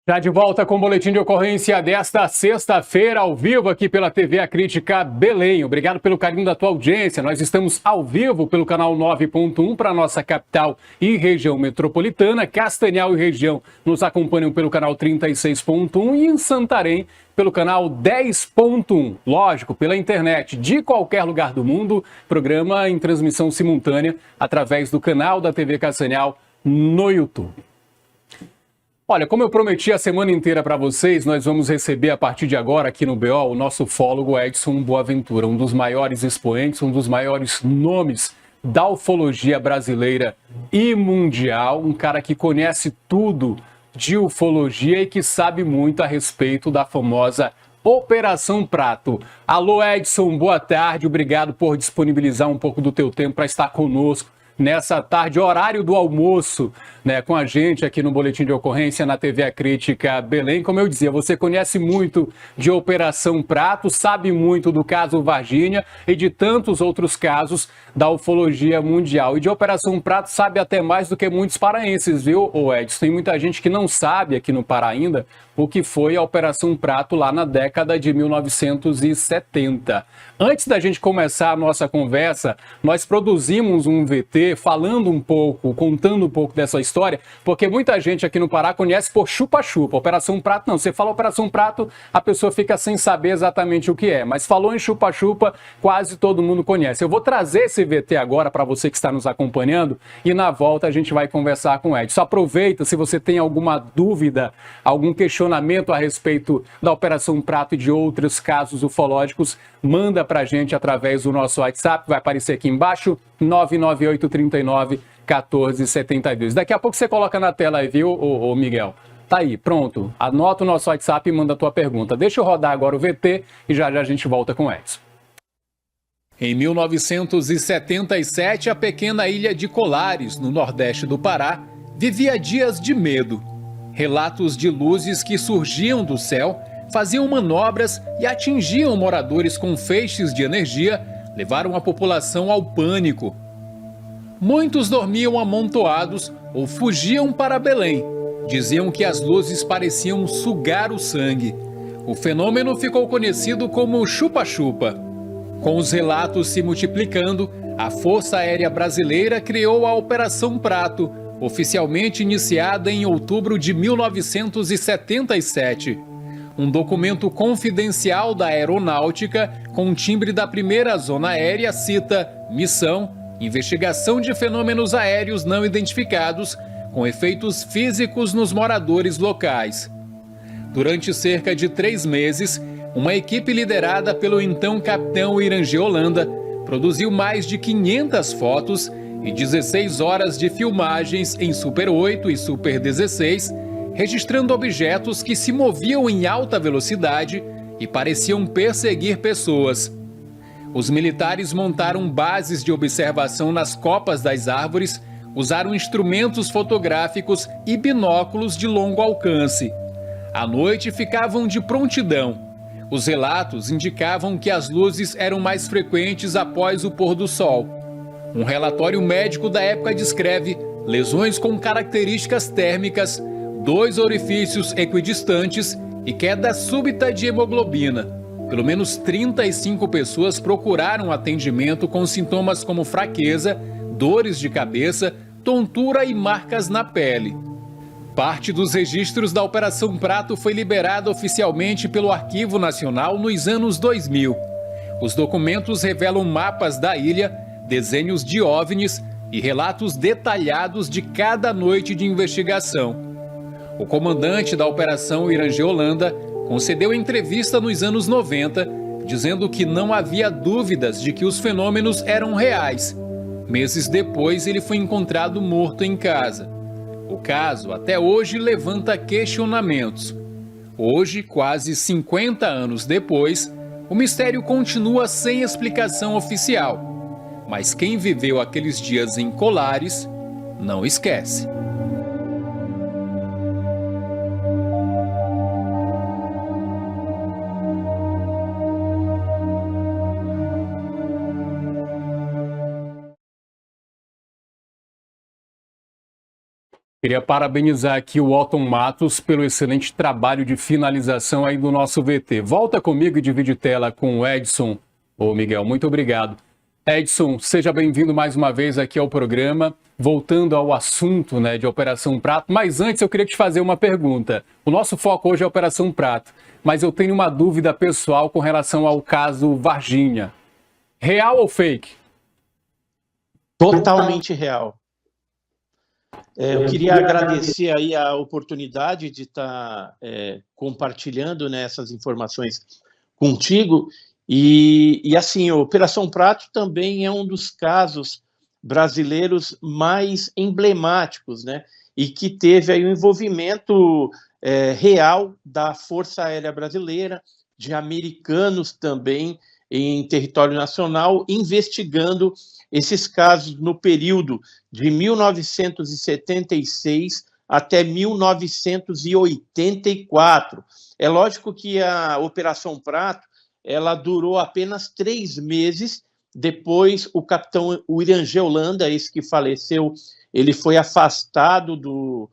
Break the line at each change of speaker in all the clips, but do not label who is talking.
Já de volta com o boletim de ocorrência desta sexta-feira, ao vivo aqui pela TV A Crítica Belém. Obrigado pelo carinho da tua audiência. Nós estamos ao vivo pelo canal 9.1 para a nossa capital e região metropolitana. Castanhal e região nos acompanham pelo canal 36.1 e em Santarém pelo canal 10.1. Lógico, pela internet de qualquer lugar do mundo, programa em transmissão simultânea através do canal da TV Castanhal no YouTube. Olha, como eu prometi a semana inteira para vocês, nós vamos receber a partir de agora aqui no BO o nosso ufólogo Edson Boaventura, um dos maiores expoentes, um dos maiores nomes da ufologia brasileira e mundial, um cara que conhece tudo de ufologia e que sabe muito a respeito da famosa Operação Prato. Alô Edson, boa tarde, obrigado por disponibilizar um pouco do teu tempo para estar conosco nessa tarde, horário do almoço, né, com a gente aqui no Boletim de Ocorrência na TV A Crítica Belém. Como eu dizia, você conhece muito de Operação Prato, sabe muito do caso Varginha e de tantos outros casos da ufologia mundial. E de Operação Prato sabe até mais do que muitos paraenses, viu, Edson? Tem muita gente que não sabe aqui no Pará ainda o que foi a Operação Prato lá na década de 1970. Antes da gente começar a nossa conversa, nós produzimos um VT falando um pouco, contando um pouco dessa história, porque muita gente aqui no Pará conhece por chupa-chupa. Operação Prato, não. Você fala Operação Prato, a pessoa fica sem saber exatamente o que é. Mas falou em chupa-chupa, quase todo mundo conhece. Eu vou trazer esse VT agora para você que está nos acompanhando e na volta a gente vai conversar com o Edson. Aproveita, se você tem alguma dúvida, algum questionamento a respeito da Operação Prato e de outros casos ufológicos, manda pra gente através do nosso WhatsApp, vai aparecer aqui embaixo, 998391472. Daqui a pouco você coloca na tela aí, viu, ô Miguel? Tá aí, pronto. Anota o nosso WhatsApp e manda a tua pergunta. Deixa eu rodar agora o VT e já a gente volta com o Edson. Em 1977, a pequena ilha de Colares, no nordeste do Pará, vivia dias de medo. Relatos de luzes que surgiam do céu, faziam manobras e atingiam moradores com feixes de energia, levaram a população ao pânico. Muitos dormiam amontoados ou fugiam para Belém. Diziam que as luzes pareciam sugar o sangue. O fenômeno ficou conhecido como chupa-chupa. Com os relatos se multiplicando, a Força Aérea Brasileira criou a Operação Prato, oficialmente iniciada em outubro de 1977. Um documento confidencial da Aeronáutica, com timbre da primeira Zona Aérea, cita missão, investigação de fenômenos aéreos não identificados, com efeitos físicos nos moradores locais. Durante cerca de 3 meses, uma equipe liderada pelo então capitão Irangê Holanda produziu mais de 500 fotos e 16 horas de filmagens em Super 8 e Super 16, registrando objetos que se moviam em alta velocidade e pareciam perseguir pessoas. Os militares montaram bases de observação nas copas das árvores, usaram instrumentos fotográficos e binóculos de longo alcance. À noite ficavam de prontidão. Os relatos indicavam que as luzes eram mais frequentes após o pôr do sol. Um relatório médico da época descreve lesões com características térmicas, 2 orifícios equidistantes e queda súbita de hemoglobina. Pelo menos 35 pessoas procuraram atendimento com sintomas como fraqueza, dores de cabeça, tontura e marcas na pele. Parte dos registros da Operação Prato foi liberada oficialmente pelo Arquivo Nacional nos anos 2000. Os documentos revelam mapas da ilha, desenhos de OVNIs e relatos detalhados de cada noite de investigação. O comandante da operação, Irangê Holanda, concedeu entrevista nos anos 90, dizendo que não havia dúvidas de que os fenômenos eram reais. Meses depois, ele foi encontrado morto em casa. O caso, até hoje, levanta questionamentos. Hoje, quase 50 anos depois, o mistério continua sem explicação oficial. Mas quem viveu aqueles dias em Colares não esquece. Queria parabenizar aqui o Otton Matos pelo excelente trabalho de finalização aí do nosso VT. Volta comigo e divide tela com o Edson. Ô Miguel, muito obrigado. Edson, seja bem-vindo mais uma vez aqui ao programa. Voltando ao assunto, né, de Operação Prato, mas antes eu queria te fazer uma pergunta. O nosso foco hoje é a Operação Prato, mas eu tenho uma dúvida pessoal com relação ao caso Varginha. Real ou fake?
Totalmente real. Eu queria agradecer aí a oportunidade de estar compartilhando, né, essas informações contigo. E assim, a Operação Prato também é um dos casos brasileiros mais emblemáticos, né, e que teve aí um envolvimento real da Força Aérea Brasileira, de americanos também em território nacional, investigando esses casos no período de 1976 até 1984. É lógico que a Operação Prato ela durou apenas 3 meses. Depois, o capitão William G. Holanda, esse que faleceu, ele foi afastado do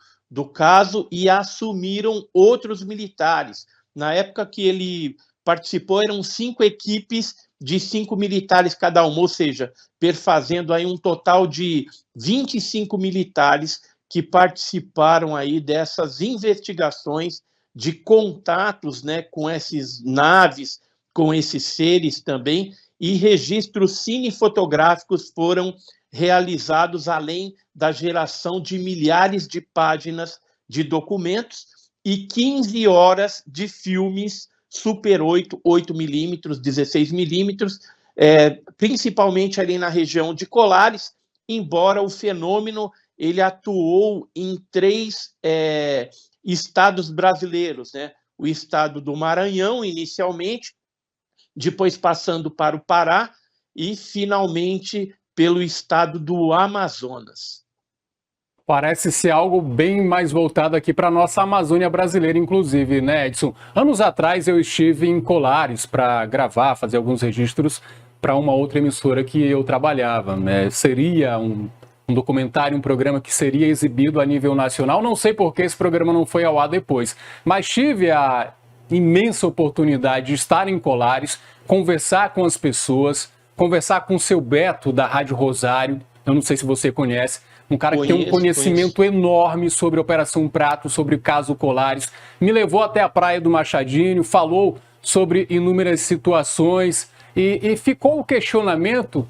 caso e assumiram outros militares. Na época que ele participou, eram 5 equipes de 5 militares cada uma, ou seja, perfazendo aí um total de 25 militares que participaram aí dessas investigações de contatos, né, com essas naves, com esses seres também, e registros cinefotográficos foram realizados, além da geração de milhares de páginas de documentos e 15 horas de filmes Super 8, 8mm, 16mm, principalmente ali na região de Colares, embora o fenômeno ele atuou em 3 estados brasileiros, né? O estado do Maranhão, inicialmente, depois passando para o Pará e, finalmente, pelo estado do Amazonas.
Parece ser algo bem mais voltado aqui para a nossa Amazônia brasileira, inclusive, né, Edson? Anos atrás eu estive em Colares para gravar, fazer alguns registros para uma outra emissora que eu trabalhava, né? Seria um documentário, um programa que seria exibido a nível nacional. Não sei por que esse programa não foi ao ar depois, mas tive a imensa oportunidade de estar em Colares, conversar com as pessoas, conversar com o seu Beto, da Rádio Rosário. Eu não sei se você conhece. Um cara que tem um conhecimento enorme sobre a Operação Prato, sobre o caso Colares. Me levou até a Praia do Machadinho, falou sobre inúmeras situações e ficou o questionamento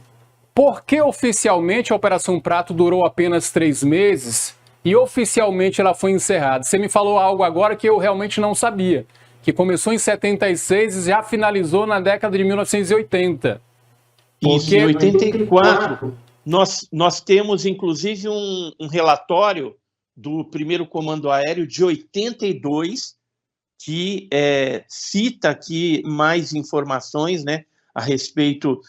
por que oficialmente a Operação Prato durou apenas 3 meses e oficialmente ela foi encerrada. Você me falou algo agora que eu realmente não sabia, que começou em 76 e já finalizou na década de 1980.
Isso, em 84... Nós temos, inclusive, um relatório do primeiro Comando Aéreo de 82, que cita aqui mais informações, né, a respeito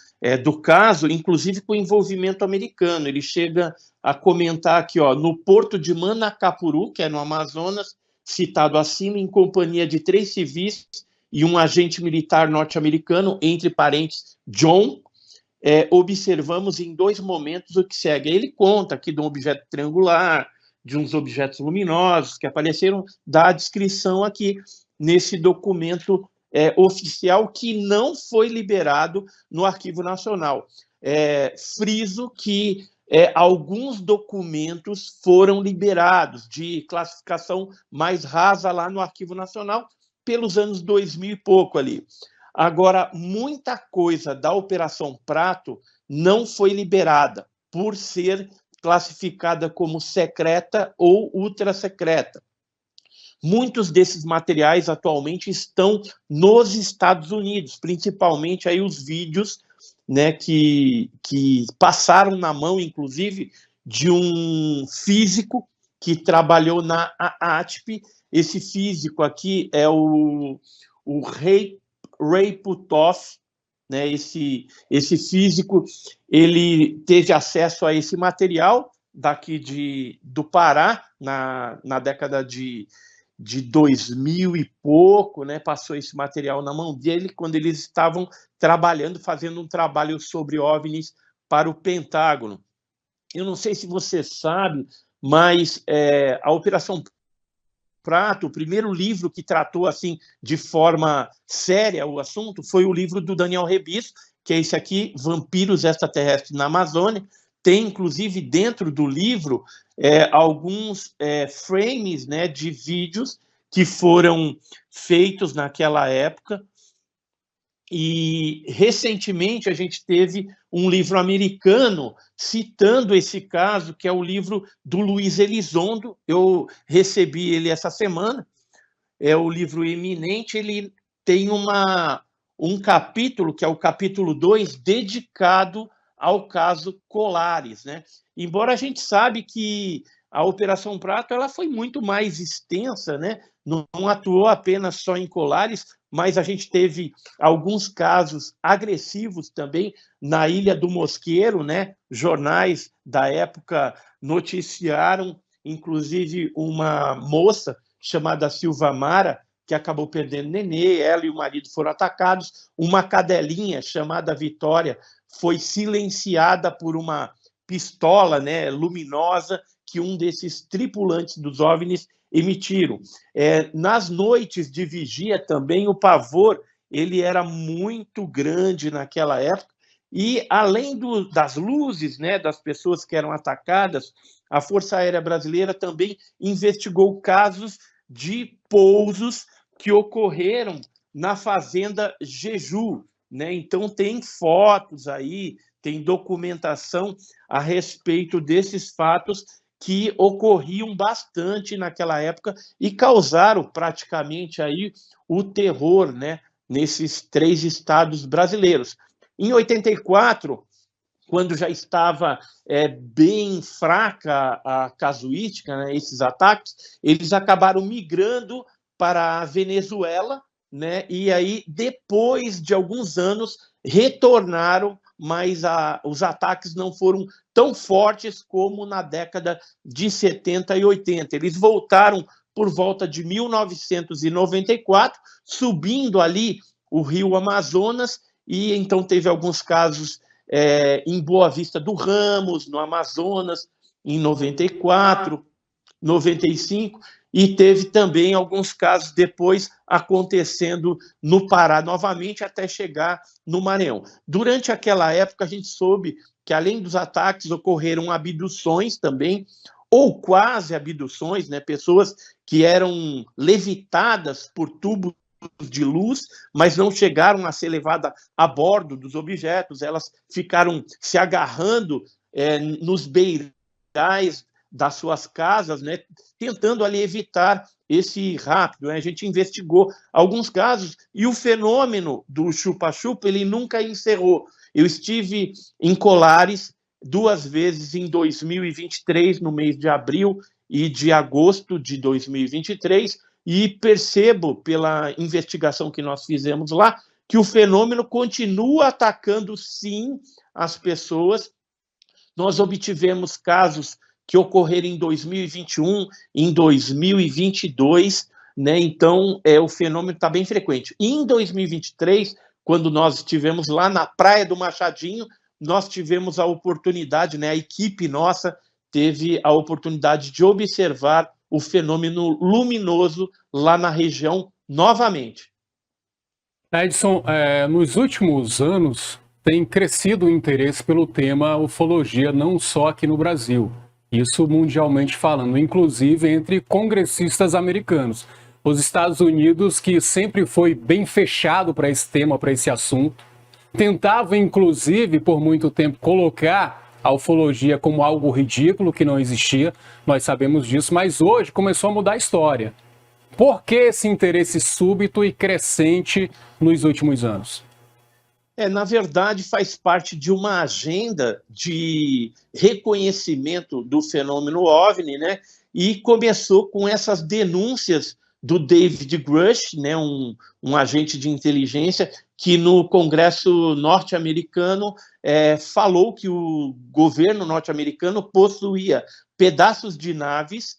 do caso, inclusive com envolvimento americano. Ele chega a comentar aqui, ó, no porto de Manacapuru, que é no Amazonas, citado acima, em companhia de 3 civis e um agente militar norte-americano, entre parênteses, John, observamos em 2 momentos o que segue. Ele conta aqui de um objeto triangular, de uns objetos luminosos que apareceram, dá a descrição aqui nesse documento oficial que não foi liberado no Arquivo Nacional. Friso que alguns documentos foram liberados de classificação mais rasa lá no Arquivo Nacional pelos anos 2000 e pouco ali. Agora, muita coisa da Operação Prato não foi liberada, por ser classificada como secreta ou ultra-secreta. Muitos desses materiais atualmente estão nos Estados Unidos, principalmente aí os vídeos, né, que passaram na mão, inclusive, de um físico que trabalhou na AATP. Esse físico aqui é o Ray Puthoff, né? Esse físico, ele teve acesso a esse material daqui do Pará, na década de 2000 e pouco, né? Passou esse material na mão dele quando eles estavam trabalhando, fazendo um trabalho sobre OVNIs para o Pentágono. Eu não sei se você sabe, mas a Operação Prato, o primeiro livro que tratou assim de forma séria o assunto foi o livro do Daniel Rebisso, que é esse aqui, Vampiros Extraterrestres na Amazônia. Tem, inclusive, dentro do livro, alguns frames, né, de vídeos que foram feitos naquela época. E, recentemente, a gente teve um livro americano citando esse caso, que é o livro do Luiz Elizondo. Eu recebi ele essa semana. É o livro eminente. Ele tem um capítulo, que é o capítulo 2, dedicado ao caso Colares, né? Embora a gente sabe que a Operação Prato ela foi muito mais extensa, né? Não atuou apenas só em Colares, mas a gente teve alguns casos agressivos também na Ilha do Mosqueiro, né? Jornais da época noticiaram, inclusive, uma moça chamada Silva Mara, que acabou perdendo nenê, ela e o marido foram atacados, uma cadelinha chamada Vitória foi silenciada por uma pistola, né, luminosa que um desses tripulantes dos OVNIs emitiram. Nas noites de vigia também, o pavor ele era muito grande naquela época, e além das luzes, né, das pessoas que eram atacadas, a Força Aérea Brasileira também investigou casos de pousos que ocorreram na Fazenda Jeju, né? Então tem fotos aí, tem documentação a respeito desses fatos que ocorriam bastante naquela época e causaram praticamente aí o terror, né, nesses 3 estados brasileiros. Em 84, quando já estava bem fraca a casuística, né, esses ataques, eles acabaram migrando para a Venezuela, né, e aí, depois de alguns anos, retornaram, mas os ataques não foram tão fortes como na década de 70 e 80. Eles voltaram por volta de 1994, subindo ali o rio Amazonas, e então teve alguns casos em Boa Vista do Ramos, no Amazonas, em 94, 95, e teve também alguns casos depois acontecendo no Pará novamente, até chegar no Maranhão. Durante aquela época, a gente soube que, além dos ataques, ocorreram abduções também, ou quase abduções, né? Pessoas que eram levitadas por tubos de luz, mas não chegaram a ser levadas a bordo dos objetos, elas ficaram se agarrando nos beirais das suas casas, né, tentando ali evitar esse rapto, né? A gente investigou alguns casos e o fenômeno do chupa-chupa ele nunca encerrou. Eu estive em Colares 2 vezes em 2023, no mês de abril e de agosto de 2023, e percebo pela investigação que nós fizemos lá que o fenômeno continua atacando, sim, as pessoas. Nós obtivemos casos que ocorreram em 2021, em 2022, né? Então, o fenômeno está bem frequente. E em 2023, quando nós estivemos lá na Praia do Machadinho, nós tivemos a oportunidade, né? A equipe nossa teve a oportunidade de observar o fenômeno luminoso lá na região novamente.
Edson, nos últimos anos tem crescido o interesse pelo tema ufologia, não só aqui no Brasil, isso mundialmente falando, inclusive entre congressistas americanos. Os Estados Unidos, que sempre foi bem fechado para esse tema, para esse assunto, tentava, inclusive, por muito tempo, colocar a ufologia como algo ridículo, que não existia, nós sabemos disso, mas hoje começou a mudar a história. Por que esse interesse súbito e crescente nos últimos anos?
Na verdade, faz parte de uma agenda de reconhecimento do fenômeno OVNI, né? E começou com essas denúncias do David Grush, né? um agente de inteligência que no Congresso norte-americano falou que o governo norte-americano possuía pedaços de naves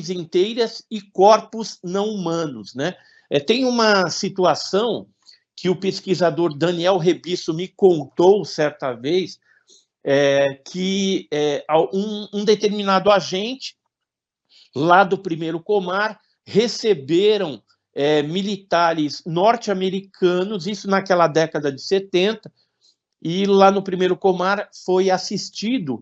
inteiras e corpos não humanos, né? Tem uma situação que o pesquisador Daniel Rebisso me contou certa vez, que um determinado agente lá do 1º Comar receberam militares norte-americanos, isso naquela década de 70, e lá no 1º Comar foi assistido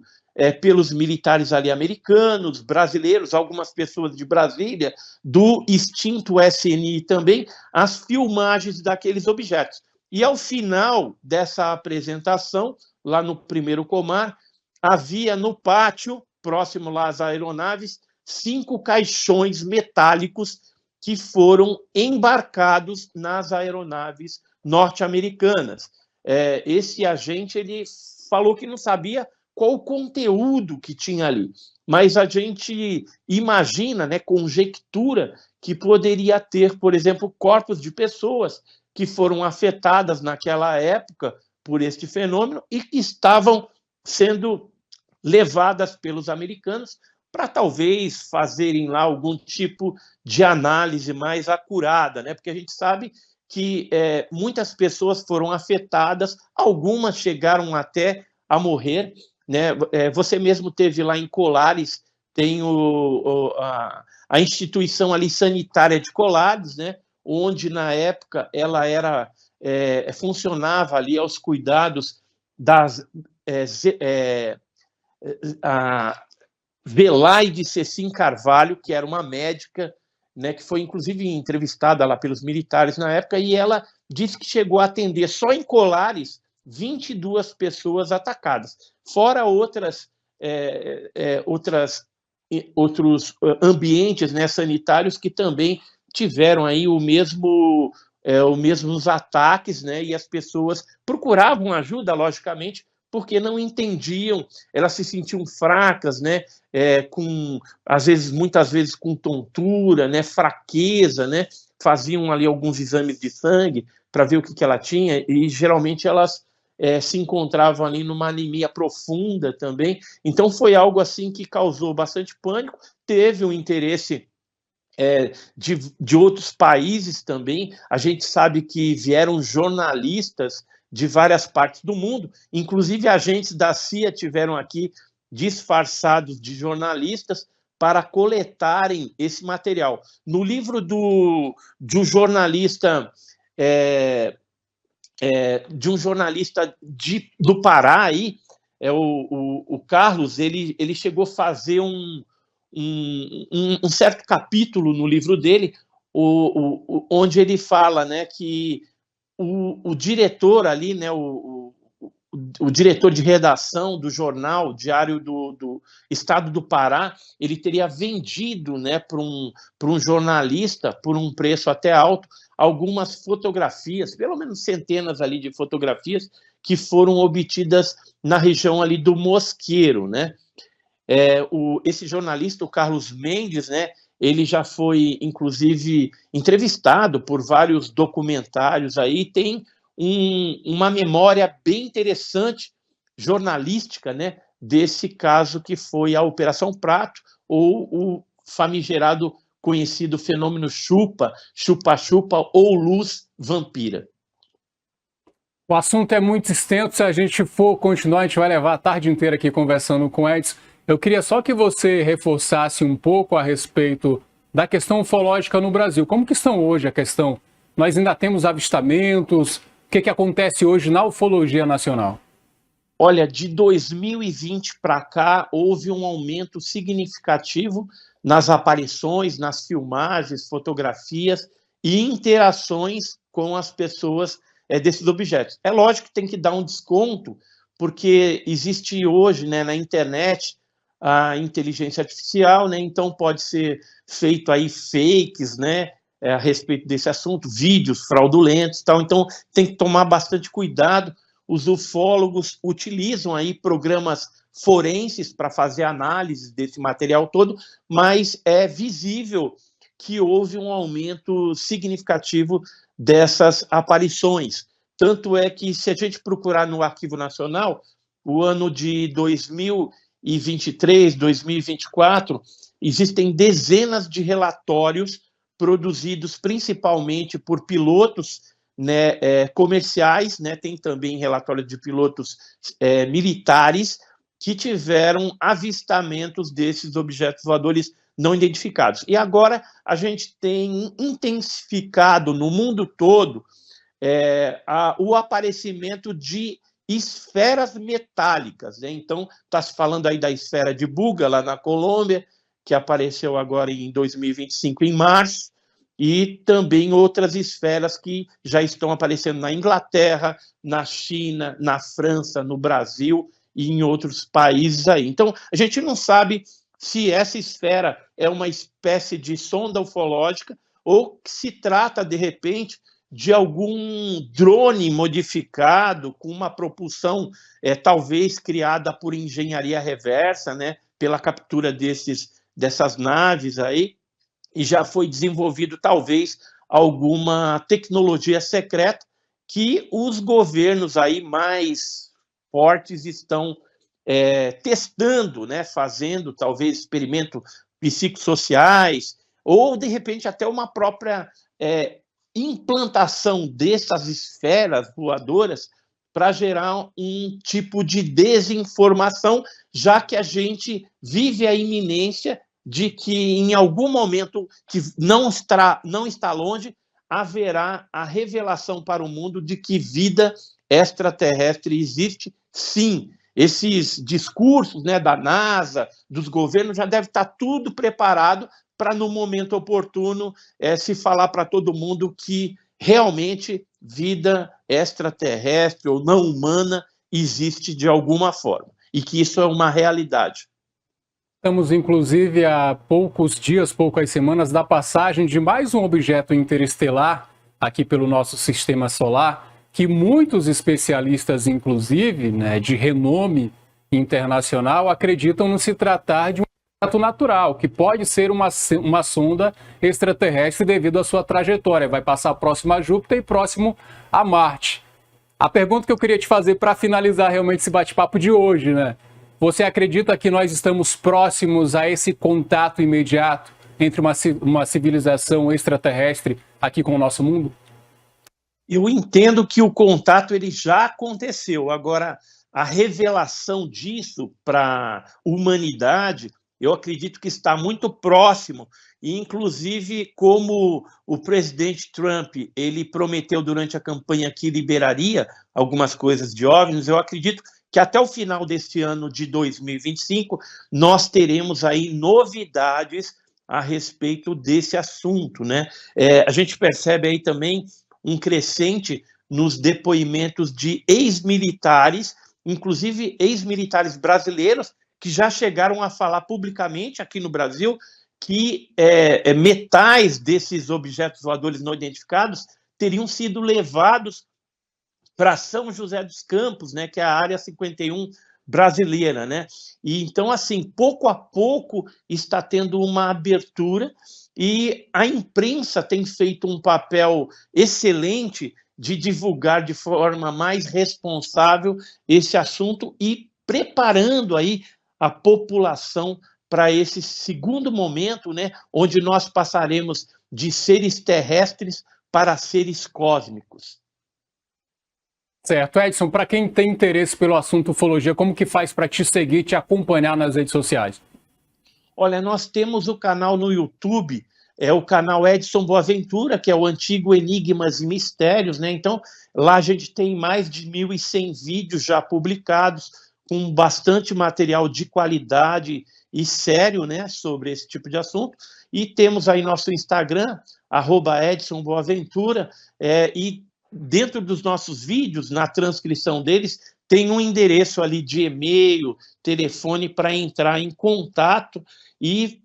pelos militares ali americanos, brasileiros, algumas pessoas de Brasília, do extinto SNI também, as filmagens daqueles objetos. E ao final dessa apresentação, lá no 1º Comar, havia no pátio, próximo lá às aeronaves, 5 caixões metálicos que foram embarcados nas aeronaves norte-americanas. Esse agente ele falou que não sabia qual o conteúdo que tinha ali, mas a gente imagina, né, conjectura que poderia ter, por exemplo, corpos de pessoas que foram afetadas naquela época por este fenômeno e que estavam sendo levadas pelos americanos para talvez fazerem lá algum tipo de análise mais acurada, né? Porque a gente sabe que muitas pessoas foram afetadas, algumas chegaram até a morrer, né? Você mesmo teve lá em Colares, tem a instituição ali sanitária de Colares, né? Onde na época ela funcionava ali aos cuidados das Zelaide Cecim Carvalho, que era uma médica, né, que foi inclusive entrevistada lá pelos militares na época, e ela disse que chegou a atender só em Colares 22 pessoas atacadas, fora outros ambientes, né, sanitários que também tiveram aí os mesmos ataques, né, e as pessoas procuravam ajuda, logicamente, porque não entendiam, elas se sentiam fracas, né, muitas vezes com tontura, né, fraqueza, né, faziam ali alguns exames de sangue para ver o que ela tinha, e geralmente elas se encontravam ali numa anemia profunda também. Então foi algo assim que causou bastante pânico, teve um interesse de outros países também. A gente sabe que vieram jornalistas de várias partes do mundo, inclusive agentes da CIA tiveram aqui disfarçados de jornalistas para coletarem esse material. No livro de um jornalista do Pará, aí, o Carlos, ele chegou a fazer um certo capítulo no livro dele, onde ele fala, né, que o diretor ali, né, o diretor de redação do jornal Diário do Estado do Pará, ele teria vendido, né, para um jornalista, por um preço até alto, algumas fotografias, pelo menos centenas ali de fotografias, que foram obtidas na região ali do Mosqueiro, né? Esse jornalista, o Carlos Mendes, né, ele já foi, inclusive, entrevistado por vários documentários aí, tem uma memória bem interessante, jornalística, né, desse caso que foi a Operação Prato, ou o famigerado conhecido fenômeno chupa-chupa ou luz vampira.
O assunto é muito extenso, se a gente for continuar, a gente vai levar a tarde inteira aqui conversando com o Edson. Eu queria só que você reforçasse um pouco a respeito da questão ufológica no Brasil. Como que estão hoje a questão? Nós ainda temos avistamentos? O que acontece hoje na ufologia nacional?
Olha, de 2020 para cá, houve um aumento significativo nas aparições, nas filmagens, fotografias e interações com as pessoas desses objetos. É lógico que tem que dar um desconto, porque existe hoje, né, na internet a inteligência artificial, né, então pode ser feito aí fakes, né, a respeito desse assunto, vídeos fraudulentos, tal. Então tem que tomar bastante cuidado. Os ufólogos utilizam aí programas forenses para fazer análise desse material todo, mas é visível que houve um aumento significativo dessas aparições. Tanto é que, se a gente procurar no Arquivo Nacional, o ano de 2023, 2024, existem dezenas de relatórios produzidos principalmente por pilotos né, comerciais, né, tem também relatório de pilotos militares que tiveram avistamentos desses objetos voadores não identificados. E agora a gente tem intensificado no mundo todo o aparecimento de esferas metálicas, né? Então, está se falando aí da esfera de Buga, lá na Colômbia, que apareceu agora em 2025, em março, e também outras esferas que já estão aparecendo na Inglaterra, na China, na França, no Brasil e em outros países aí. Então, a gente não sabe se essa esfera é uma espécie de sonda ufológica ou que se trata, de repente, de algum drone modificado com uma propulsão talvez criada por engenharia reversa, né, pela captura dessas naves aí, e já foi desenvolvido talvez alguma tecnologia secreta que os governos aí mais fortes estão testando, né, fazendo talvez experimentos psicossociais ou de repente até uma própria implantação dessas esferas voadoras para gerar um tipo de desinformação, já que a gente vive a iminência de que em algum momento que não está longe, haverá a revelação para o mundo de que vida extraterrestre existe, sim. Esses discursos, né, da NASA, dos governos, já deve estar tudo preparado para, no momento oportuno, se falar para todo mundo que realmente vida extraterrestre ou não humana existe de alguma forma, e que isso é uma realidade.
Estamos, inclusive, há poucos dias, poucas semanas, da passagem de mais um objeto interestelar aqui pelo nosso sistema solar, que muitos especialistas, inclusive, né, de renome internacional, acreditam não se tratar de um objeto natural, que pode ser uma sonda extraterrestre devido à sua trajetória. Vai passar próximo a Júpiter e próximo a Marte. A pergunta que eu queria te fazer para finalizar realmente esse bate-papo de hoje, né? Você acredita que nós estamos próximos a esse contato imediato entre uma civilização extraterrestre aqui com o nosso mundo?
Eu entendo que o contato ele já aconteceu. Agora, a revelação disso para a humanidade, eu acredito que está muito próximo. E, inclusive, como o presidente Trump ele prometeu durante a campanha que liberaria algumas coisas de OVNIs, eu acredito que até o final deste ano de 2025, nós teremos aí novidades a respeito desse assunto, né? A gente percebe aí também um crescente nos depoimentos de ex-militares, inclusive ex-militares brasileiros, que já chegaram a falar publicamente aqui no Brasil que metais desses objetos voadores não identificados teriam sido levados para São José dos Campos, né, que é a área 51 brasileira, né? E então, assim, pouco a pouco está tendo uma abertura e a imprensa tem feito um papel excelente de divulgar de forma mais responsável esse assunto e preparando aí a população para esse segundo momento, né, onde nós passaremos de seres terrestres para seres cósmicos.
Certo. Edson, para quem tem interesse pelo assunto ufologia, como que faz para te seguir, te acompanhar nas redes sociais?
Olha, nós temos o canal no YouTube, o canal Edson Boaventura, que é o antigo Enigmas e Mistérios, né? Então, lá a gente tem mais de 1.100 vídeos já publicados, com bastante material de qualidade e sério, né, sobre esse tipo de assunto. E temos aí nosso Instagram, @EdsonBoaventura, e dentro dos nossos vídeos, na transcrição deles, tem um endereço ali de e-mail, telefone para entrar em contato e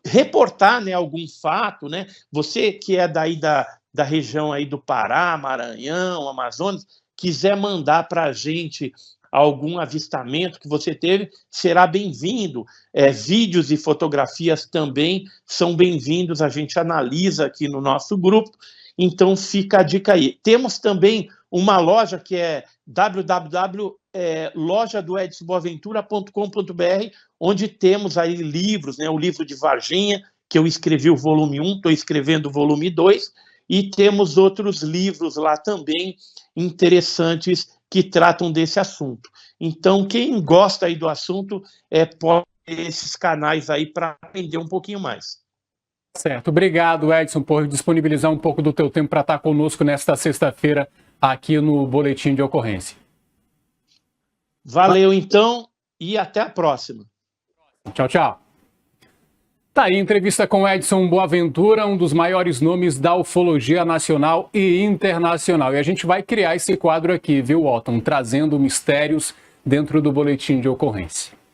reportar, né, algum fato, né? Você que é daí da região aí do Pará, Maranhão, Amazonas, quiser mandar para a gente algum avistamento que você teve, será bem-vindo. Vídeos e fotografias também são bem-vindos, a gente analisa aqui no nosso grupo. Então, fica a dica aí. Temos também uma loja que é www.lojadoedsonboaventura.com.br, onde temos aí livros, né? O livro de Varginha, que eu escrevi o volume 1, estou escrevendo o volume 2, e temos outros livros lá também interessantes que tratam desse assunto. Então, quem gosta aí do assunto, pode ter esses canais aí para aprender um pouquinho mais.
Certo. Obrigado, Edson, por disponibilizar um pouco do teu tempo para estar conosco nesta sexta-feira aqui no Boletim de Ocorrência.
Valeu, então, e até a próxima.
Tchau, tchau. Tá aí, entrevista com Edson Boaventura, um dos maiores nomes da ufologia nacional e internacional. E a gente vai criar esse quadro aqui, viu, Otton? Trazendo mistérios dentro do Boletim de Ocorrência.